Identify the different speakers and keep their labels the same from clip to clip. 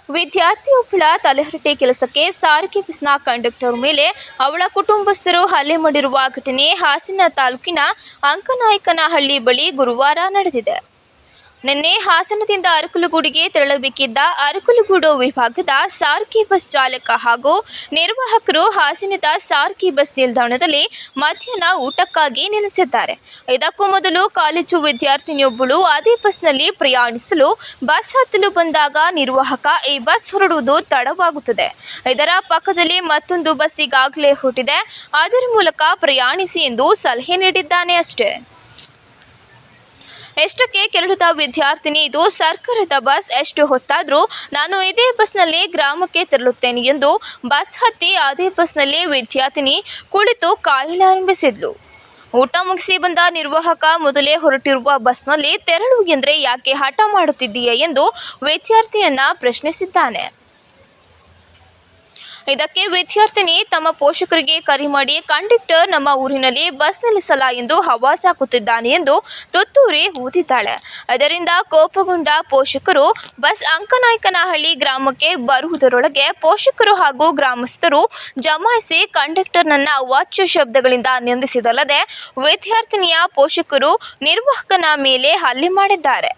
Speaker 1: ವಿದ್ಯಾರ್ಥಿಯೊಬ್ಬಳ ತಲೆಹರಟೆ ಕೆಲಸಕ್ಕೆ ಸಾರಿಗೆ ಬಸ್ನ ಕಂಡಕ್ಟರ್ ಮೇಲೆ ಅವಳ ಕುಟುಂಬಸ್ಥರು ಹಲ್ಲೆ ಮಾಡಿರುವ ಘಟನೆ ಹಾಸನ ತಾಲೂಕಿನ ಅಂಕನಾಯಕನಹಳ್ಳಿ ಬಳಿ ಗುರುವಾರ ನಡೆದಿದೆ. ನಿನ್ನೆ ಹಾಸನದಿಂದ ಅರಕಲಗೂಡಿಗೆ ತೆರಳಬೇಕಿದ್ದ ಅರಕಲಗೂಡು ವಿಭಾಗದ ಸಾರಿಗೆ ಬಸ್ ಚಾಲಕ ಹಾಗೂ ನಿರ್ವಾಹಕರು ಹಾಸನದ ಸಾರಿಗೆ ಬಸ್ ನಿಲ್ದಾಣದಲ್ಲಿ ಮಧ್ಯಾಹ್ನ ಊಟಕ್ಕಾಗಿ ನಿಲ್ಲಿಸಿದ್ದಾರೆ. ಇದಕ್ಕೂ ಮೊದಲು ಕಾಲೇಜು ವಿದ್ಯಾರ್ಥಿನಿಯೊಬ್ಬಳು ಅದೇ ಬಸ್ನಲ್ಲಿ ಪ್ರಯಾಣಿಸಲು ಬಸ್ ಹತ್ತಲು ಬಂದಾಗ ನಿರ್ವಾಹಕ ಈ ಬಸ್ ಹೊರಡುವುದು ತಡವಾಗುತ್ತದೆ, ಇದರ ಪಕ್ಕದಲ್ಲಿ ಮತ್ತೊಂದು ಬಸ್ ಈಗಾಗಲೇ ಹೊರಟಿದೆ, ಅದರ ಮೂಲಕ ಪ್ರಯಾಣಿಸಿ ಎಂದು ಸಲಹೆ ನೀಡಿದ್ದಾನೆ ಅಷ್ಟೇ. ಎಷ್ಟಕ್ಕೆ ಕೆರಳಿದ ವಿದ್ಯಾರ್ಥಿನಿ, ಇದು ಸರ್ಕಾರದ ಬಸ್, ಎಷ್ಟು ಹೊತ್ತಾದರೂ ನಾನು ಇದೇ ಬಸ್ನಲ್ಲಿ ಗ್ರಾಮಕ್ಕೆ ತೆರಳುತ್ತೇನೆ ಎಂದು ಬಸ್ ಹತ್ತಿ ಅದೇ ಬಸ್ನಲ್ಲಿ ವಿದ್ಯಾರ್ಥಿನಿ ಕುಳಿತು ಕಾಯಲಾರಂಭಿಸಿದ್ಲು. ಊಟ ಮುಗಿಸಿ ಬಂದ ನಿರ್ವಾಹಕ ಮೊದಲೇ ಹೊರಟಿರುವ ಬಸ್ನಲ್ಲಿ ತೆರಳು ಎಂದರೆ ಯಾಕೆ ಹಠ ಮಾಡುತ್ತಿದ್ದೀಯಾ ಎಂದು ವಿದ್ಯಾರ್ಥಿಯನ್ನ ಪ್ರಶ್ನಿಸಿದ್ದಾನೆ. ಇದಕ್ಕೆ ವಿದ್ಯಾರ್ಥಿನಿ ತಮ್ಮ ಪೋಷಕರಿಗೆ ಕರೆ ಮಾಡಿ ಕಂಡಕ್ಟರ್ ನಮ್ಮ ಊರಿನಲ್ಲಿ ಬಸ್ ನಿಲ್ಲಿಸಲ್ಲ ಎಂದು ಹವಾಸ ಹಾಕುತ್ತಿದ್ದಾನೆ ಎಂದು ತುತ್ತೂರಿ ಊದಿದ್ದಾಳೆ. ಅದರಿಂದ ಕೋಪಗೊಂಡ ಪೋಷಕರು ಬಸ್ ಅಂಕನಾಯಕನಹಳ್ಳಿ ಗ್ರಾಮಕ್ಕೆ ಬರುವುದರೊಳಗೆ ಪೋಷಕರು ಹಾಗೂ ಗ್ರಾಮಸ್ಥರು ಜಮಾಯಿಸಿ ಕಂಡಕ್ಟರ್ನನ್ನ ಅವಾಚ್ಯ ಶಬ್ದಗಳಿಂದ ನಿಂದಿಸಿದಲ್ಲದೆ ವಿದ್ಯಾರ್ಥಿನಿಯ ಪೋಷಕರು ನಿರ್ವಾಹಕನ ಮೇಲೆ ಹಲ್ಲೆ ಮಾಡಿದ್ದಾರೆ.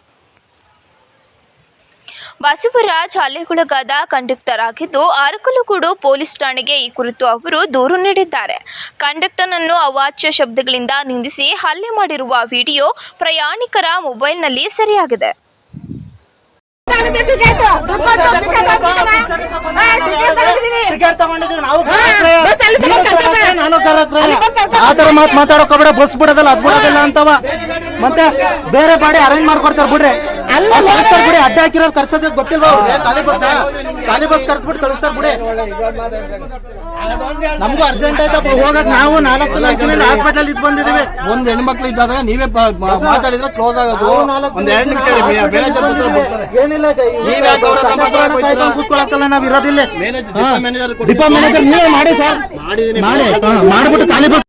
Speaker 1: ಬಸವರಾಜ್ ಹಲ್ಲೆಗೊಳಗಾದ ಕಂಡಕ್ಟರ್ ಆಗಿದ್ದು ಅರಕಲಗೂಡು ಪೊಲೀಸ್ ಠಾಣೆಗೆ ಈ ಕುರಿತು ಅವರು ದೂರು ನೀಡಿದ್ದಾರೆ. ಕಂಡಕ್ಟರ್ನನ್ನು ಅವಾಚ್ಯ ಶಬ್ದಗಳಿಂದ ನಿಂದಿಸಿ ಹಲ್ಲೆ ಮಾಡಿರುವ ವಿಡಿಯೋ ಪ್ರಯಾಣಿಕರ ಮೊಬೈಲ್ನಲ್ಲಿ ಸೆರೆಯಾಗಿದೆ.
Speaker 2: ಆತರ ಮಾತಾಡೋಕೋಬೇಡ, ಬಸ್ ಬಿಡೋದಲ್ಲ ಅದ್ ಬಿಡೋದಿಲ್ಲ ಅಂತವ ಮತ್ತೆ ಬೇರೆ ಬಾಡಿ ಅರೇಂಜ್ ಮಾಡ್ಕೊಡ್ತಾರ ಬಿಡ್ರಿ. ಬಿಡಿ, ಅಡ್ಡ ಹಾಕಿರೋರು ಕರ್ಸೋದ್ ಗೊತ್ತಿಲ್ವಾ ಅವ್ರಿಗೆ? ಖಾಲಿ ಬಸ್ ಕರ್ಸ್ಬಿಟ್ಟು ಕಳಿಸ್ತಾರ ಬಿಡಿ. ನಮಗೂ ಅರ್ಜೆಂಟ್ ಆಯ್ತಪ್ಪ ಹೋಗಕ್, ನಾವು 4 ದಿನದಿಂದ ಹಾಸ್ಪಿಟಲ್ ಇದ್ ಬಂದಿದೀವಿ.
Speaker 3: ಒಂದ್ ಹೆಣ್ಮಕ್ಳು ಇದ್ದಾಗ ನೀವೇ ಮಾತಾಡಿದ್ರೆ ಕ್ಲೋಸ್ ಆಗೋದು. ಒಂದ್ 2 ನಿಮಿಷ
Speaker 2: ಏನಿಲ್ಲ, ಕೂತ್ಕೊಳಕಲ್ಲ, ನಾವ್ ಇರೋದಿಲ್ಲ. ಡಿಪೋ ಮ್ಯಾನೇಜರ್ ನೀವೇ ಮಾಡಿ ಸರ್, ಮಾಡ್ಬಿಟ್ಟು ಖಾಲಿ ಬಸ್